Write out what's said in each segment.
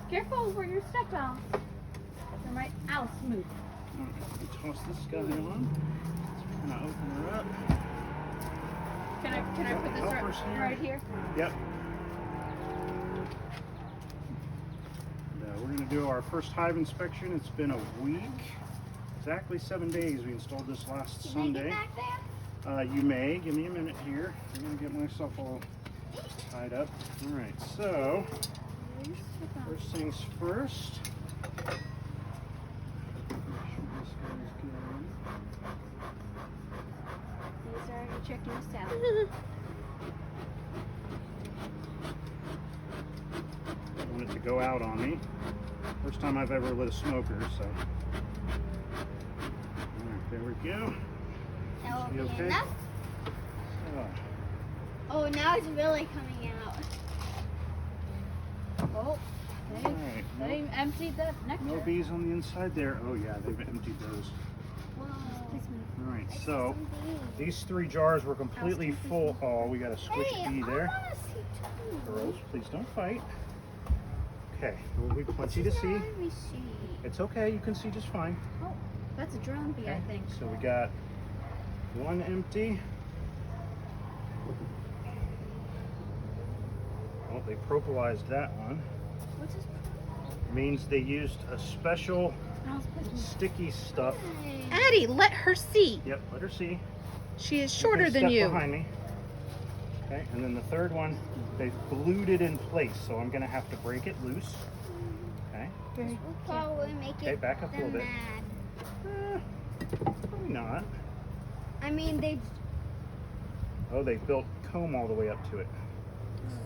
Careful where your step out. There might Alice move. Alright, toss this guy on. Let's kind of open her up. Can I put this right here? Yep. We're going to do our first hive inspection. It's been a week. Exactly 7 days. We installed this last Sunday. Can I get back there? You may. Give me a minute here. I'm going to get myself all tied up. Alright, so first things first. He's already checking us out. I want it to go out on me. First time I've ever lit a smoker, so. Alright, there we go. That will be okay? enough. Oh, now it's really coming out. Oh, Alright, they emptied the nectar. no bees on the inside there. Oh yeah, they've emptied those. Whoa. Alright, so these 3 jars were completely full. Oh, we got a switch bee there. I want to see too. Girls, please don't fight. Okay, there will be plenty to see. Let me see. It's okay, you can see just fine. Oh, that's a drone bee, Okay, I think. so we got 1 empty. Oh, they propylized that one. What's this? Means they used a special sticky stuff. Addie, let her see. Yep, let her see. She is You shorter can than step you. behind me. Okay, and then the third one, they glued it in place, so I'm gonna have to break it loose. Okay. We'll probably make Okay, it back up a little bit. mad. Probably not. I mean, they. Oh, they built comb all the way up to it.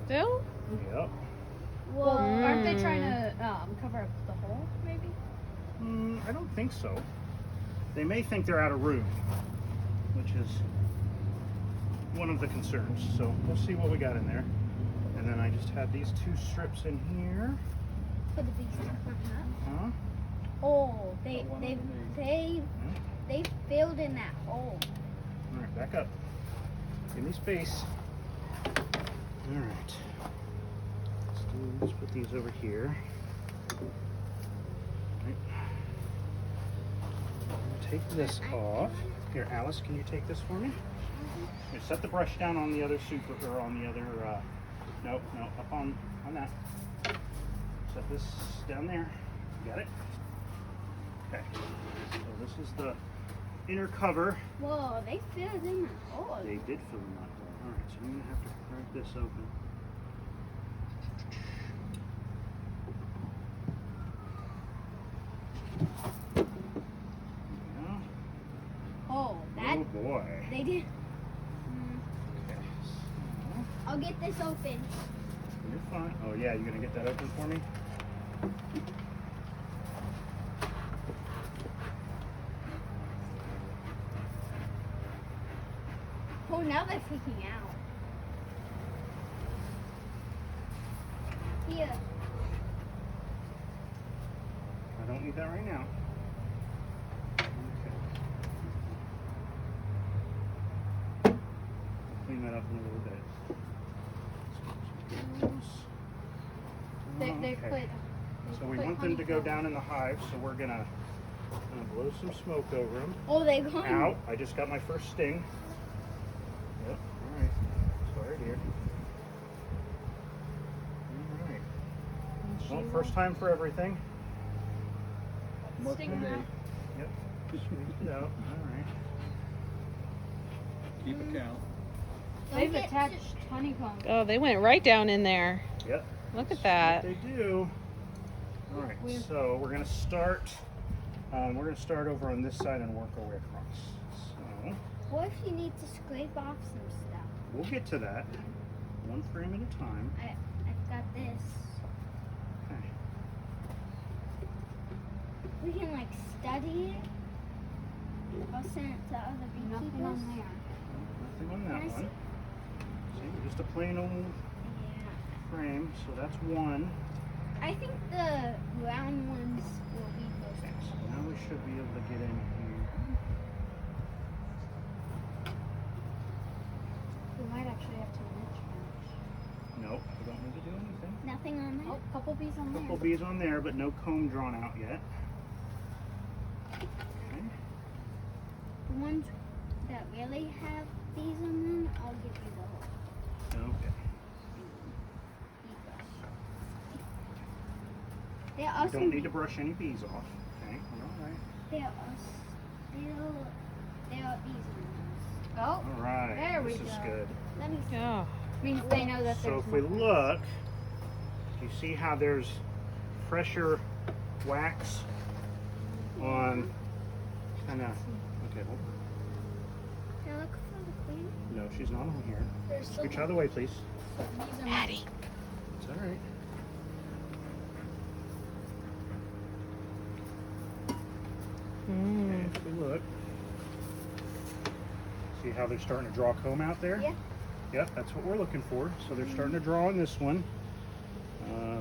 Still? Yep. Whoa. Well, aren't they trying to cover up the hole, maybe? I don't think so. They may think they're out of room, which is one of the concerns. So we'll see what we got in there. And then I just had these 2 strips in here. For the bees to come up. Huh? Oh, they filled in that hole. All right, back up. Give me space. All right. Let's put these over here. Right. Take this off. Here, Alice, can you take this for me? Here, set the brush down on the other super, or on the other, no, up on that. Set this down there. You got it? Okay. So this is the inner cover. Whoa, they filled in that hole. They did fill in that hole. All right, so I'm gonna have to crack this open. There we go. Oh, that. Oh boy. They did. Okay. So, I'll get this open. you're fine. Oh yeah, you're gonna get that open for me? Oh, now they're freaking out. Here. I don't need that right now. Okay. Clean that up in a little bit. They Okay. put. So we want them to go down in the hive, so we're gonna blow some smoke over them. Oh, they gone. Ow, I just got my first sting. Yep, alright. Sorry, dear. Alright. Well, first time for everything. Sting them out. Yep. Just squeeze it out. Alright. Keep a count. They've Don't get attached honeycomb. Oh, they went right down in there. Yep. Look at That's that. what they do. Alright, so we're gonna start over on this side and work our way across. So What if you need to scrape off some stuff? we'll get to that. 1 frame at a time. I've got this. Okay. We can like study it. I'll send it to other Nothing beekeepers. on there. Nothing on that Can I one. See, just a plain old Yeah. frame, so that's 1. I think the round ones will be Okay, perfect. so now we should be able to get in here. We might actually have to match. Nope, we don't need to do anything. Nothing on there? Oh, couple bees on Couple there. bees on there, but no comb drawn out yet. Okay. The ones that really have bees on them, I'll give you the whole Okay. bee brush. There You are don't some. need to brush any bees off. Okay. All right. There are still. There are bees in those. Oh, All right. There we this is go. good. Let me see. Yeah. means they know that So there's if we more. look, you see how there's fresher wax on kind of. Okay. Hold on. Now look for the queen. No, she's not on here. There's still Scooch out of the way, please. bees on Addie. It's all right. Mm. If we look, see how they're starting to draw comb out there? Yeah. Yep, that's what we're looking for. So they're starting to draw on this one.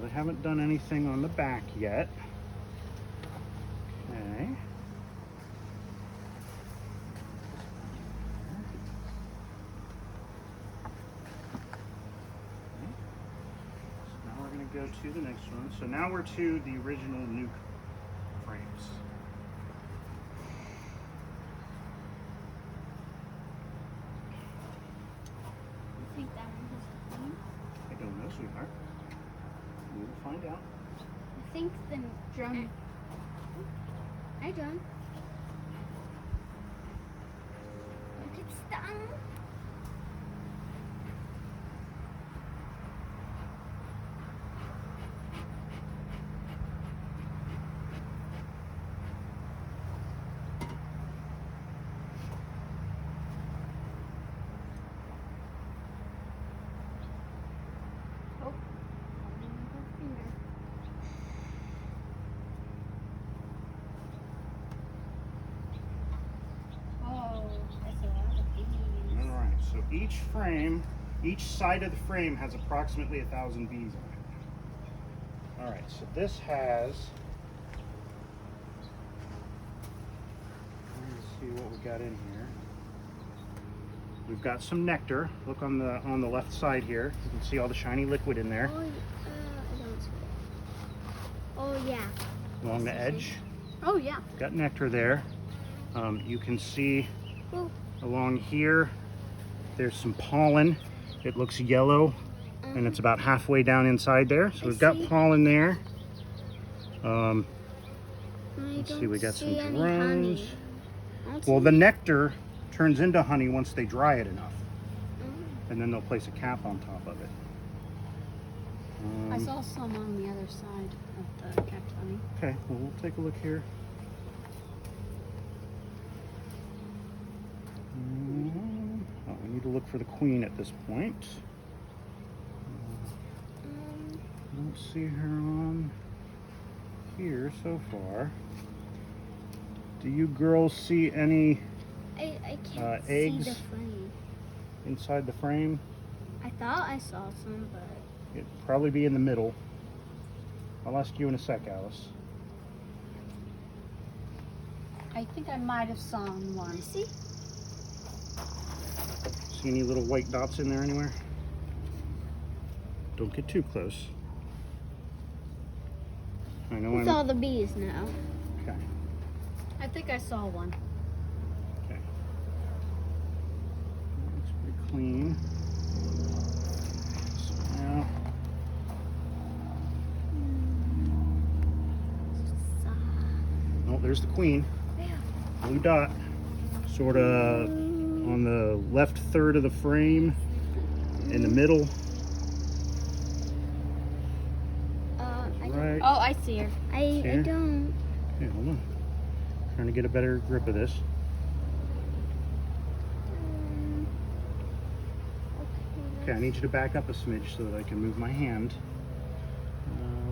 They haven't done anything on the back yet. Okay. So now we're going to go to the next one. So now we're to the original nuke frames. I think that one has a queen. I don't know, sweetheart. We will find out. I think the drum. Hi, John. Look, it's done. Oh, finger. Oh, that's a lot of bees. All right, so each frame, each side of the frame has approximately 1,000 bees on it. All right, so this has, let's see what we got in here. We've got some nectar. Look on the left side here. You can see all the shiny liquid in there Oh, I don't see it. Oh, yeah. along the edge. Oh yeah. Got nectar there. You can see Oh. along here, there's some pollen. It looks yellow, and it's about halfway down inside there. So I we've got see. pollen there. I Let's see, don't we got some see any drones. honey. I don't Well, see the any- nectar turns into honey once they dry it enough, Oh. and then they'll place a cap on top of it. I saw some on the other side of the capped honey. Okay, well, we'll take a look here. Oh, we need to look for the queen at this point. I don't see her on here so far. Do you girls see any I can't eggs? see the frame. inside the frame? I thought I saw some, but It'd probably be in the middle. I'll ask you in a sec, Alice. I think I might have saw one. see. See any little white dots in there anywhere? Don't get too close. I know It's I'm... all the bees now. Okay, I think I saw one. okay. Looks pretty clean. So now, oh, there's the queen. Blue dot. Sort of on the left third of the frame. In the middle. I don't. Right. Oh, I see her. I Here? don't. Okay, hold on. Trying to get a better grip of this. Okay, I need you to back up a smidge so that I can move my hand.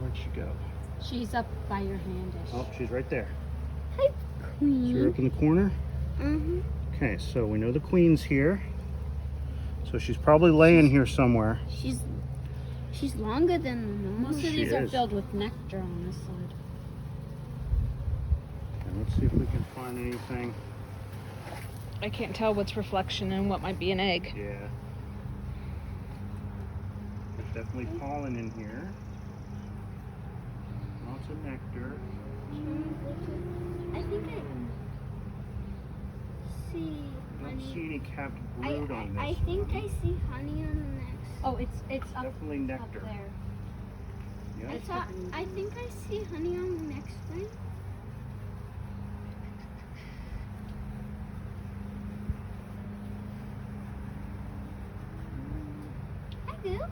Where'd she go? She's up by your handish. Oh, she's right there. Hi, So you're queen. up in the corner. Mm-hmm. Okay, so we know the queen's here. So she's probably laying here somewhere. She's longer than the normal. Most of She these are is. filled with nectar on this side. Okay, let's see if we can find anything. I can't tell what's reflection and what might be an egg. Yeah. There's definitely pollen in here. Lots of nectar. I think I see I don't honey. see any capped brood on this I think one. I see honey on the next. Oh, it's up, Definitely nectar. up there. Yeah. I think I see honey on the next one. Hi, girls.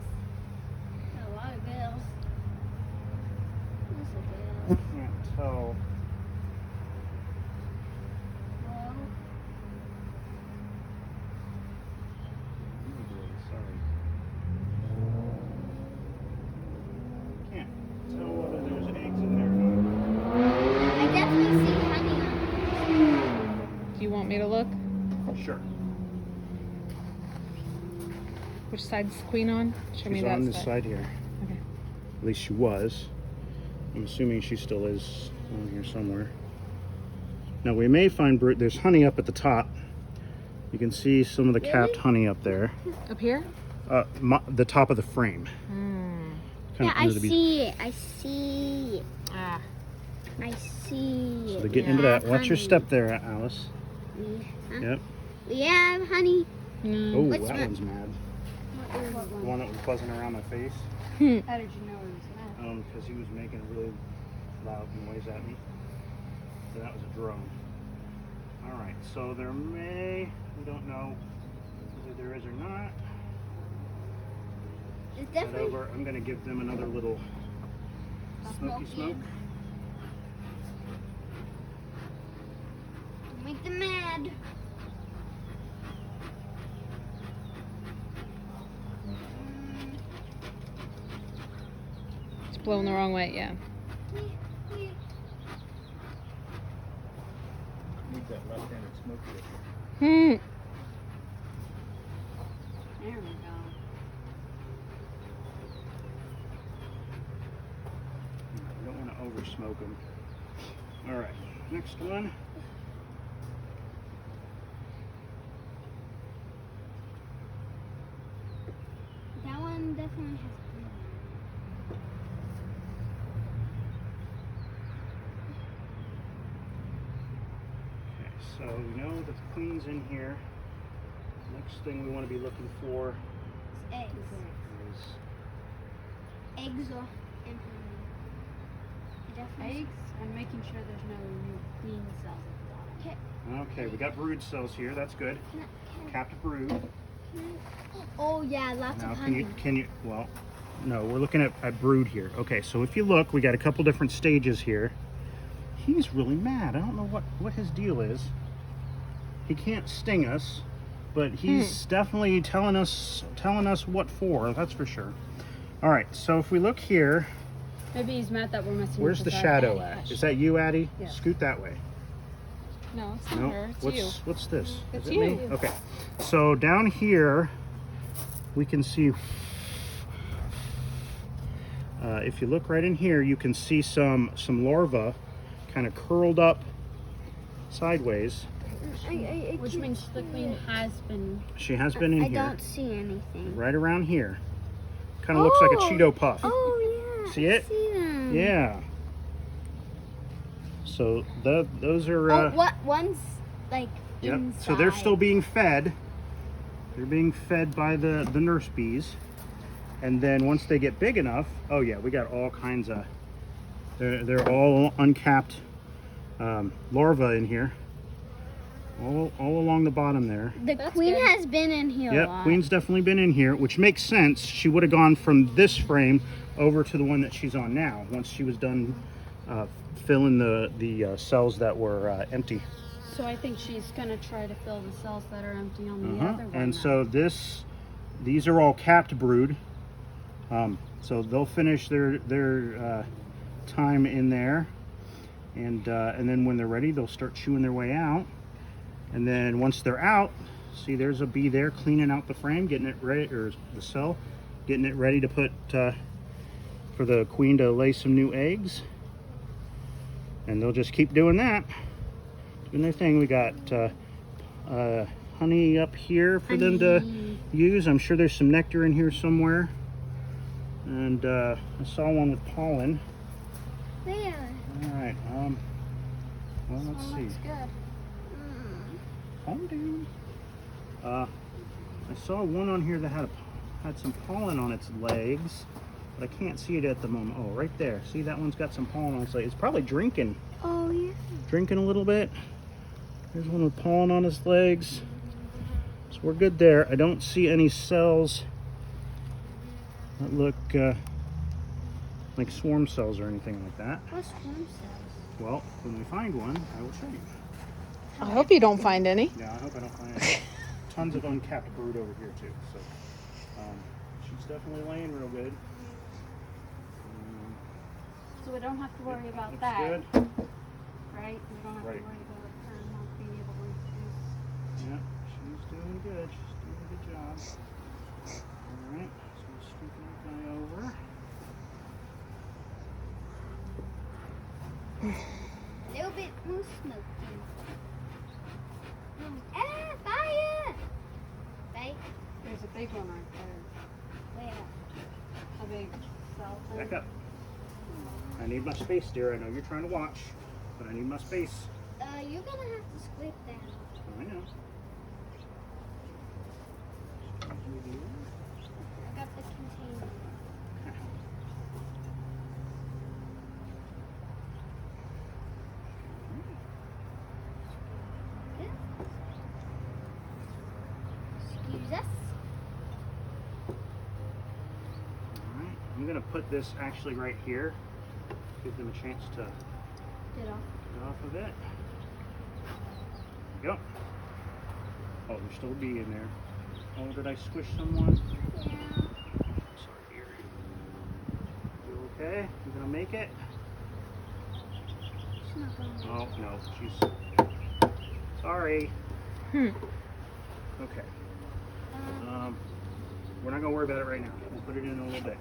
A lot of girls. Lots of girls. Can't tell. Well, Sorry. Can't tell whether there's eggs in there or not. I definitely see honey on Do you want me to look? Sure. Which side's the queen on? Show me She's that on this side here. Okay. At least she was. I'm assuming she still is on here somewhere. Now we may find brood. There's honey up at the top. You can see some of the capped honey up there. Up here? The top of the frame. Hmm. Yeah, I see it. I see it. Ah. I see So it. they're getting into that. Watch your step there, Alice. Yep. We have honey. No. Oh, What's that that? one's mad. The one that was buzzing around my face. How did you know it was mad? Because he was making a really loud noise at me. So that was a drone. Alright, so there may, we don't know whether there is or not. It's Head definitely over, I'm going to give them another little smoky smoke. make them mad. It's blowing the wrong way, yeah. Need that left-handed smoky. Hmm. There we go. I don't want to over smoke them. Alright, next one. That one definitely has green. Okay, so we know that the queen's in here. Next thing we want to be looking for It's eggs. is Eggs or and honey. Definitely. Eggs and making sure there's no new queen cells at the bottom. okay, we got brood cells here, that's good. Capped brood. Oh yeah, lots Now of can honey. you well no, we're looking at brood here. Okay, so if you look, we got a couple different stages here. He's really mad. I don't know what his deal is. He can't sting us, but he's definitely telling us what for, that's for sure. Alright, so if we look here, Maybe he's mad that we're messing where's with the his shadow eye. at? Is that you, Addie? Yes. Scoot that way. No, it's not No? her. It's you. What's this? It's Is it you. me? Okay. So down here we can see if you look right in here, you can see some larvae kind of curled up sideways. Which means the queen has been. She has been in I here. don't see anything. Right around here. Kind of looks like a Cheeto puff. Oh yeah. See I it? see them. Yeah. So those are what one's like yep. inside. So they're still being fed. They're being fed by the nurse bees. And then once they get big enough, oh yeah, we got all kinds of, they're all uncapped larvae in here. All along the bottom there. The queen has been in here a Yep, lot. queen's definitely been in here, which makes sense. She would have gone from this frame over to the one that she's on now, once she was done filling the cells that were empty. So I think she's gonna try to fill the cells that are empty on the other one. And now. so these are all capped brood. So they'll finish their time in there, and then when they're ready, they'll start chewing their way out. And then once they're out, see there's a bee there cleaning out the frame, getting it ready, or the cell, getting it ready to put for the queen to lay some new eggs. And they'll just keep doing that, doing their thing. We got honey up here for them to use. I'm sure there's some nectar in here somewhere. And I saw one with pollen. There. Alright, well, let's see. Looks good. Calm down. I saw one on here that had some pollen on its legs, but I can't see it at the moment. Oh, right there. See, that one's got some pollen on its legs. It's probably drinking. Oh, yeah. Drinking a little bit. There's one with pollen on his legs. So we're good there. I don't see any cells that look like swarm cells or anything like that. What's swarm cells? Well, when we find one, I will show you. I hope you don't find any. Yeah, I hope I don't find any. Tons of uncapped brood over here too. So she's definitely laying real good. So we don't have to worry about Looks that, good. right? We don't have Right. to worry about her not being able to reproduce. Yeah, she's doing good. She's doing a good job. All right, so we'll scoop that guy over. A little bit more smoky. Ah, fire! Right? There's a big one right there. Where? A big cell thing. Back up. I need my space, dear. I know you're trying to watch, but I need my space. You're gonna have to squeak down. I know. I got the container. Good. Excuse us. All right, I'm gonna put this actually right here. Give them a chance to Get off. get off of it. There you go. Oh, there's still a bee in there. Oh, did I squish someone? Yeah. Sorry, dear. You okay? You gonna make it? She's not going. Oh, no, she's... Sorry. Hmm. Okay. We're not gonna worry about it right now. We'll put it in a little bit.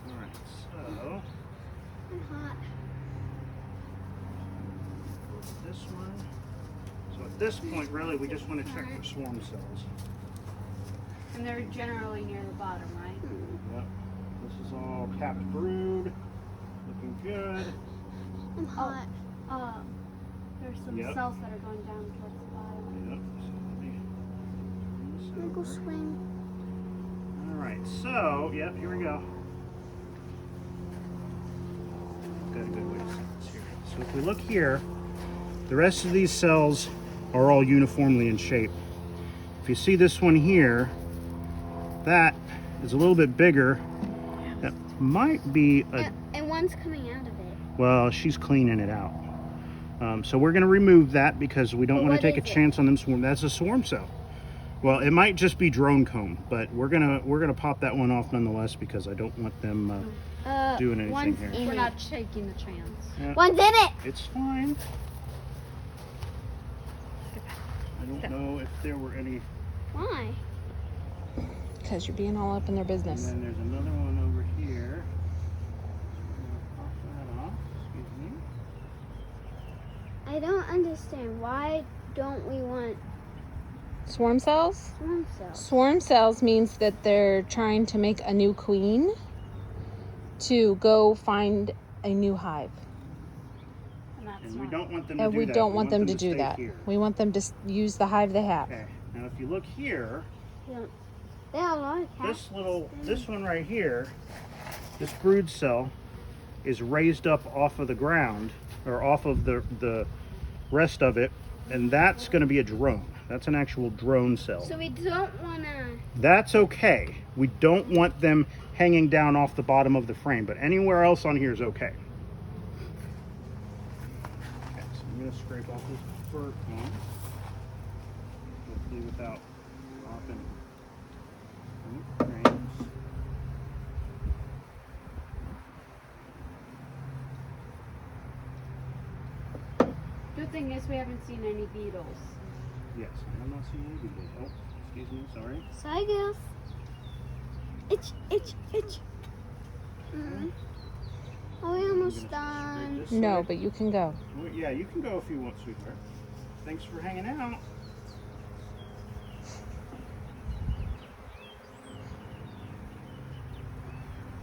Alright, so... I'm hot. This one. So at this point, really, we just want to check for swarm cells. And they're generally near the bottom, right? Yep. This is all capped brood. Looking good. I'm hot. There's some Yep. cells that are going down towards the bottom. Yep. So let me move this I'm gonna go over. swing. Alright, so, yep, here we go. Got a good way to set this here. So if we look here, the rest of these cells are all uniformly in shape. If you see this one here, that is a little bit bigger. That might be a, And one's coming out of it. well, she's cleaning it out. So we're gonna remove that because we don't But want to what take a is it? chance on them swarm. That's a swarm cell. Well, it might just be drone comb, but we're gonna pop that one off nonetheless because I don't want them doing anything One's here. in We're it. not taking the chance. Yeah, One's in it. it's fine. I don't know if there were any. Why? Because you're being all up in their And business. then there's another one over here. I'm gonna pop that off. Excuse me. I don't understand. Why don't we want Swarm cells? swarm cells? Swarm cells means that they're trying to make a new queen to go find a new hive. And that's And we not. don't want them to And do we that. don't want them to stay do that. Here. We want them to use the hive they have. Okay. Now, if you look here, There are a lot of cats. this one right here, this brood cell is raised up off of the ground or off of the rest of it, and that's going to be a drone. That's an actual drone cell. So we don't want to. That's okay. We don't want them hanging down off the bottom of the frame, but anywhere else on here is okay. Okay, so I'm going to scrape off this fur comb, hopefully without dropping any frames. Good thing is we haven't seen any beetles. Yes, I'm not seeing any beetles. Oh, excuse me, sorry. Sorry, girls. Itch. Oh, we almost done. This No, side. but you can go. Well, yeah, you can go if you want, sweetheart. Thanks for hanging out.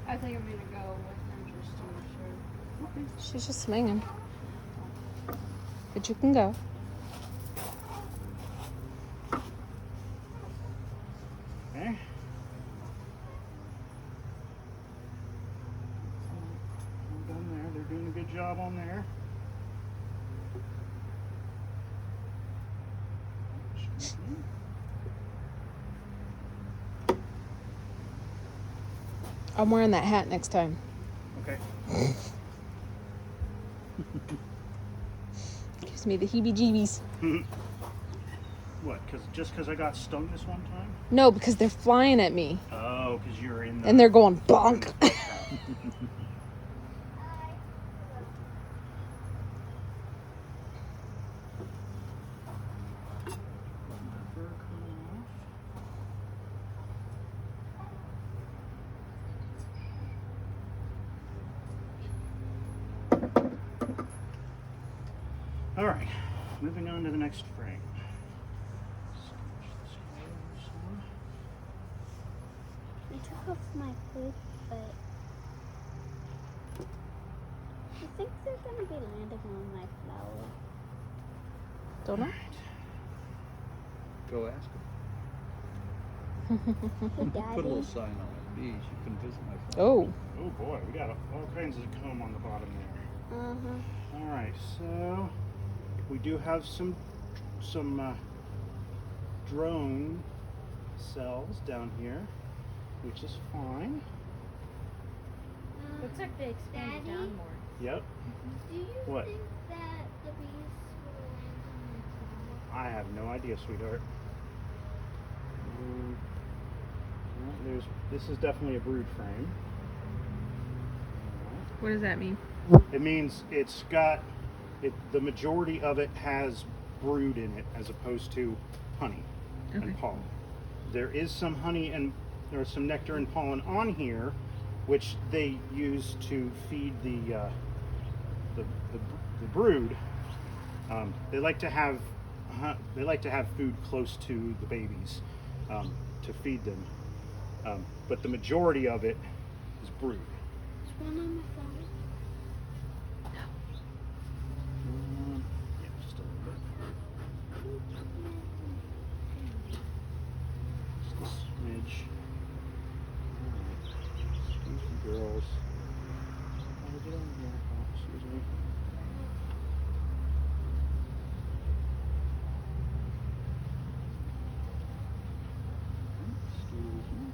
I think I'm gonna go with them just She's just swinging. But you can go. Okay. Well done there. They're doing a good job on there. I'm wearing that hat next time. Okay. Gives me the heebie-jeebies. What? Just because I got stung this one time? No, because they're flying at me. Oh, because you're in the... And they're going bonk. All right, moving on to the next frame. I took off my hood, but I think they're gonna be landing on my flower. Don't know. Go ask Hey, her. Put a Daddy. little sign on it. Bees, you can visit my farm. Oh. Oh boy, we got all kinds of comb on the bottom there. All right, so we do have some drone cells down here, which is fine. Looks like they expanded Daddy? down more. Yep. Do you What? think that the bees will land on my flower? I have no idea, sweetheart. Well, this is definitely a brood frame. What does that mean? It means it's got the majority of it has brood in it as opposed to honey and pollen. There is some honey and there's some nectar and pollen on here, which they use to feed the brood. They like to have food close to the babies to feed them, but the majority of it is brood. Is one on my flower? Yeah, just a little bit. Just a smidge. Alright. Excuse me, girls. How did it on here? Oh, excuse me. Excuse me.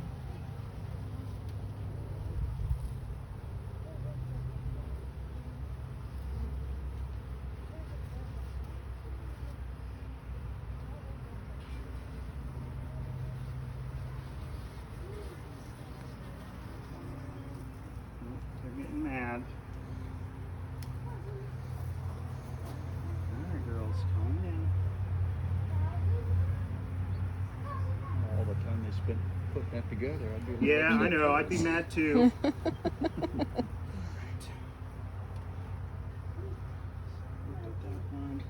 They're getting mad. Alright, girls, calm down. All the time they spent putting that together, I'd be a little Yeah, I upset. know. I'd be mad too. Alright. Look at that one.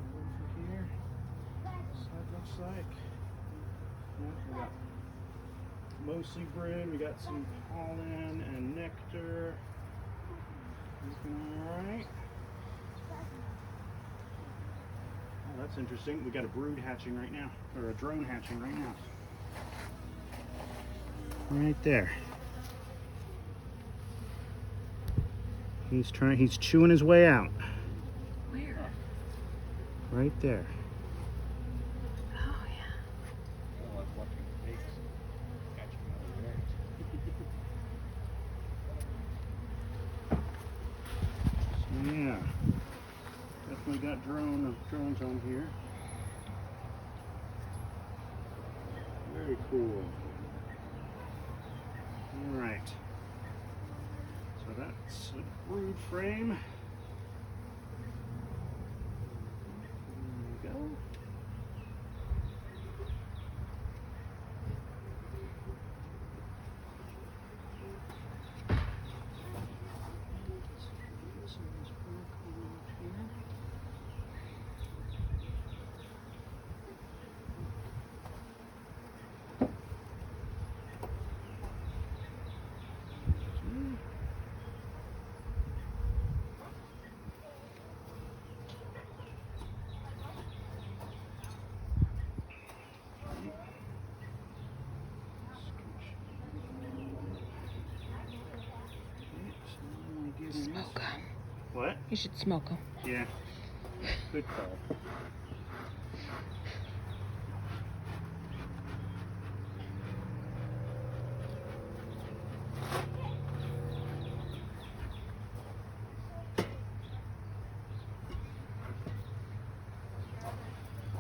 Over here. So it looks like. Yeah, we got mostly brood. We got some pollen and nectar. Looking alright. Oh, that's interesting. We got a brood hatching right now, or a drone hatching right now. Right there. He's chewing his way out. Where? Right there. Oh yeah. I like watching the pigs catching other eggs. So yeah. Definitely got drones on here. Very cool. Alright. So that's a brood frame. There we go. Smoke 'em. What? You should smoke them. Yeah. Good call.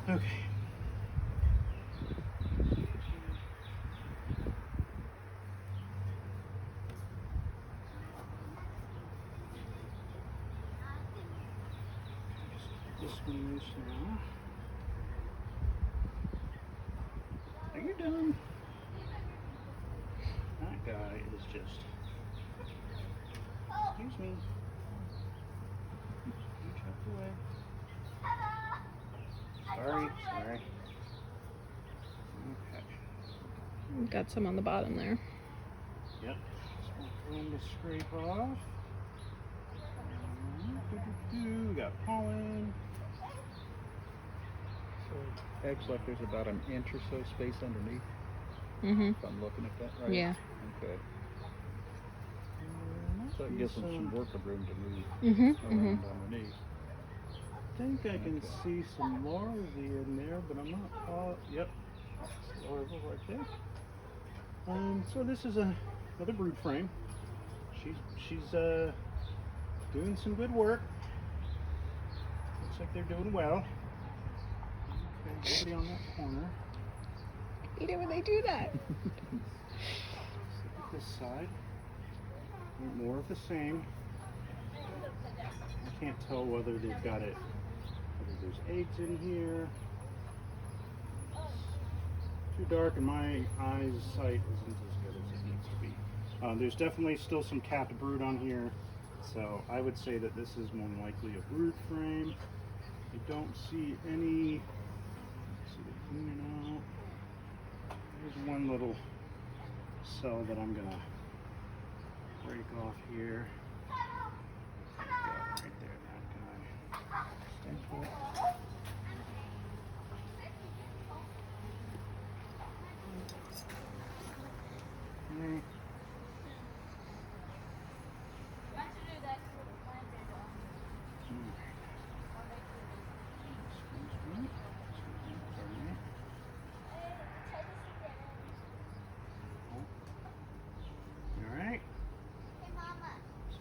Okay. This one loose now. Are you done? That guy is just. Excuse me. You chucked away. Sorry. Okay. Got some on the bottom there. Yep. Just going to scrape off. We got pollen. So it acts like there's about an inch or so space underneath. Mm-hmm. If I'm looking at that right. Yeah. Okay. So it gives them some working room to move Mm-hmm. around underneath. I think I can see some larvae in there, but I'm not. Yep. That's larva right there. So this is another brood frame. She's doing some good work. Looks like they're doing well. Okay, nobody on that corner. You know when they do that. Let's look at this side. More of the same. I can't tell whether they've got it. Whether there's eggs in here. Too dark, and my eyesight isn't as good as it needs to be. There's definitely still some capped brood on here, so I would say that this is more than likely a brood frame. I don't see any. Let's see the cleaning out. There's one little cell that I'm gonna break off here. Right there, that guy. Staple it. Okay. All right. Hey, Mama,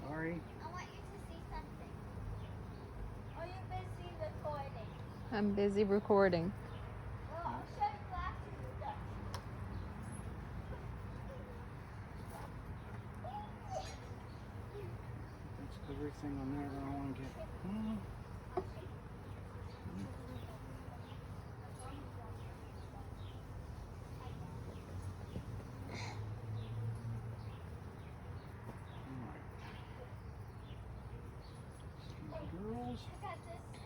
Sorry. I want you to see something. Are you busy recording? I'm busy recording. Well, I'll show you after you're done. That's everything on there that I want to get. Girls. I got this.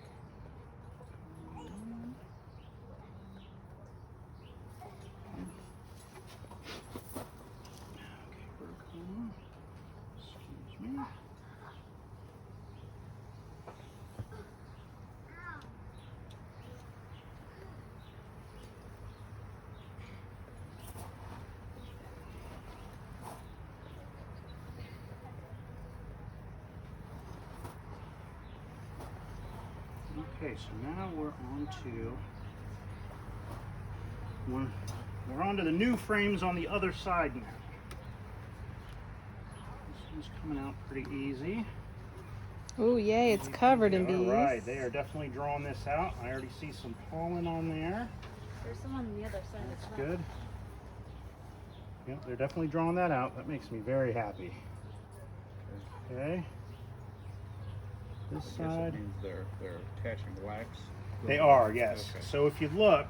Okay, Burkuma. Excuse me. Okay, so now we're on to we're on to the new frames on the other side now. This one's coming out pretty easy. Oh yay, it's covered in bees. All right, they are definitely drawing this out. I already see some pollen on there. There's some on the other side That's as well. good. Yep, they're definitely drawing that out. That makes me very happy. Okay. This I guess side. it means they're attaching wax. They are, yes. Okay. So if you look,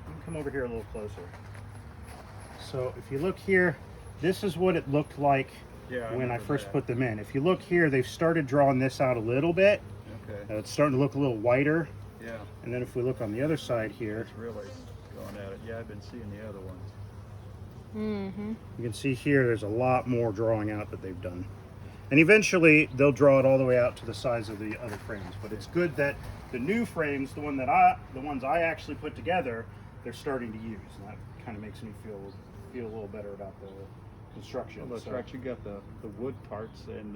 you can come over here a little closer. So if you look here, this is what it looked like Yeah, when I remember first that. put them in. If you look here, they've started drawing this out a little bit. Okay. It's starting to look a little whiter. Yeah, And then if we look on the other side here, it's really going at it. Yeah, I've been seeing the other ones. Mm-hmm. you can see here there's a lot more drawing out that they've done. And eventually they'll draw it all the way out to the size of the other frames. But it's good that the new frames, the ones I actually put together, they're starting to use. And that kind of makes me feel a little better about construction. Well, that's so. right. You got the wood parts, and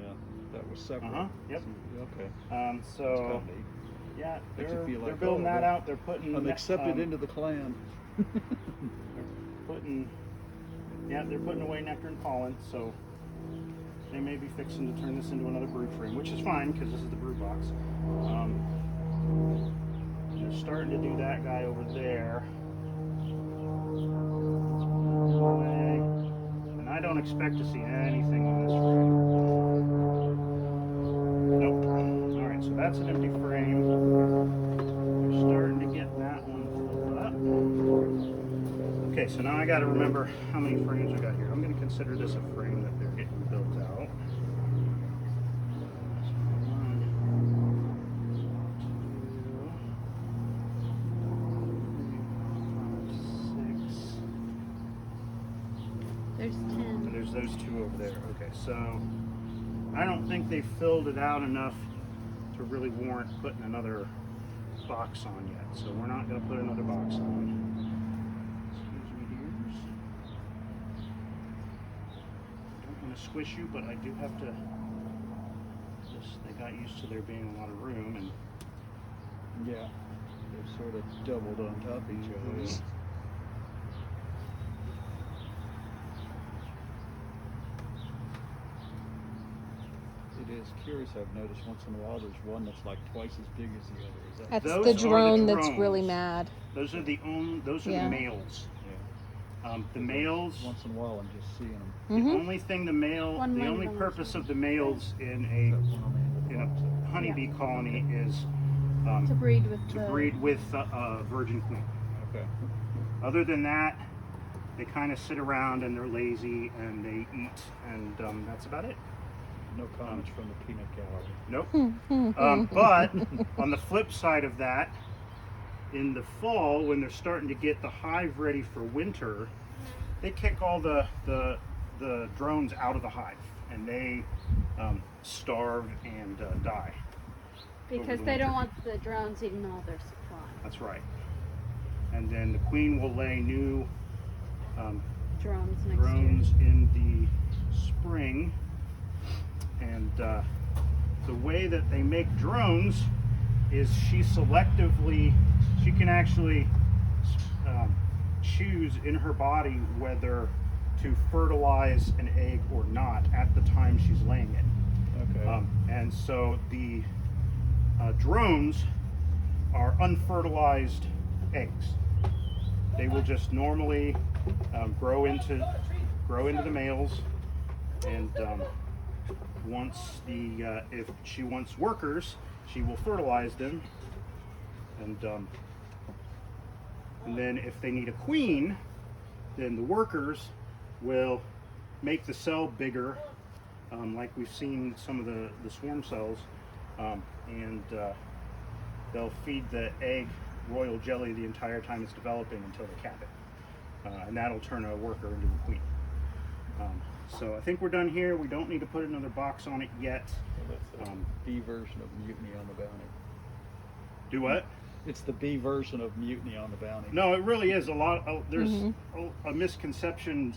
that was separate. Yep. Okay. That's So kind of neat. yeah, Makes you they're feel like, building oh, that well, out. They're putting I'm accepted into the clan. they're putting away nectar and pollen. So they may be fixing to turn this into another brood frame, which is fine because this is the brood box. They're starting to do that guy over there. And I don't expect to see anything on this frame. Nope. Alright, so that's an empty frame. We're starting to get that one filled up. Okay, so now I gotta remember how many frames we got here. I'm gonna consider this a frame that they're getting built out. There's 10. And there's those two over there. Okay, so I don't think they filled it out enough to really warrant putting another box on yet. So we're not going to put another box on. Excuse me here. I don't want to squish you, but I do have to. They got used to there being a lot of room, and Yeah. They're sort of doubled on top of each other. Mhm. It is curious. I've noticed once in a while there's one that's like twice as big as the other. Is that? That's Those the are the drone that's really drones. mad. those are the Yeah. males. Yeah. The males. Once in a while I'm just seeing them. The Mm-hmm. only thing the One only laying purpose on of the males in a honeybee colony is To breed with to the breed with a virgin queen. Okay. Other than that, they kind of sit around and they're lazy and they eat, and that's about it. No comments from the peanut gallery. Nope. But on the flip side of that, in the fall, when they're starting to get the hive ready for winter, they kick all the drones out of the hive, and they starve and die. because the they don't winter. want the drones eating all their supply. That's right. And then the queen will lay new Drones next drones in the spring. And the way that they make drones is she can actually choose in her body whether to fertilize an egg or not at the time she's laying it. Okay. And so the drones are unfertilized eggs. They will just normally grow into the males, and if she wants workers, she will fertilize them, and then if they need a queen, then the workers will make the cell bigger, like we've seen some of the swarm cells, and they'll feed the egg royal jelly the entire time it's developing until they cap it, and that'll turn a worker into a queen. So I think we're done here. We don't need to put another box on it yet. Well, that's the B version of Mutiny on the Bounty. Do what? It's the B version of Mutiny on the Bounty. No, it really is a lot. There's a misconception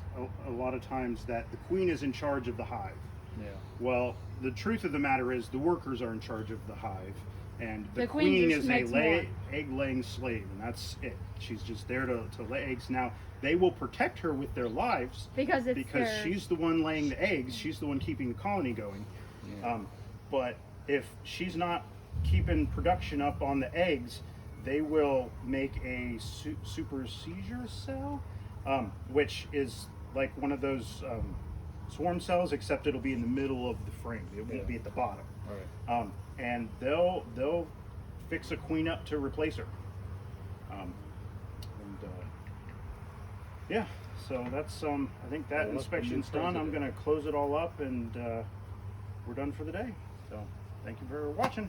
a lot of times that the queen is in charge of the hive. Yeah. Well, the truth of the matter is the workers are in charge of the hive, and the The queen queen just is a makes more. egg-laying slave, and that's it. She's just there to lay eggs. Now, they will protect her with their lives because it's because their, she's the one laying the eggs. She's the one keeping the colony going. Yeah. But if she's not keeping production up on the eggs, they will make a super seizure cell, which is like one of those swarm cells, except it'll be in the middle of the frame. It won't be at the bottom. All right. And they'll fix a queen up to replace her. Yeah, so that's I think that Well, that's the new inspection's done. I'm president. gonna close it all up, and we're done for the day. So thank you for watching.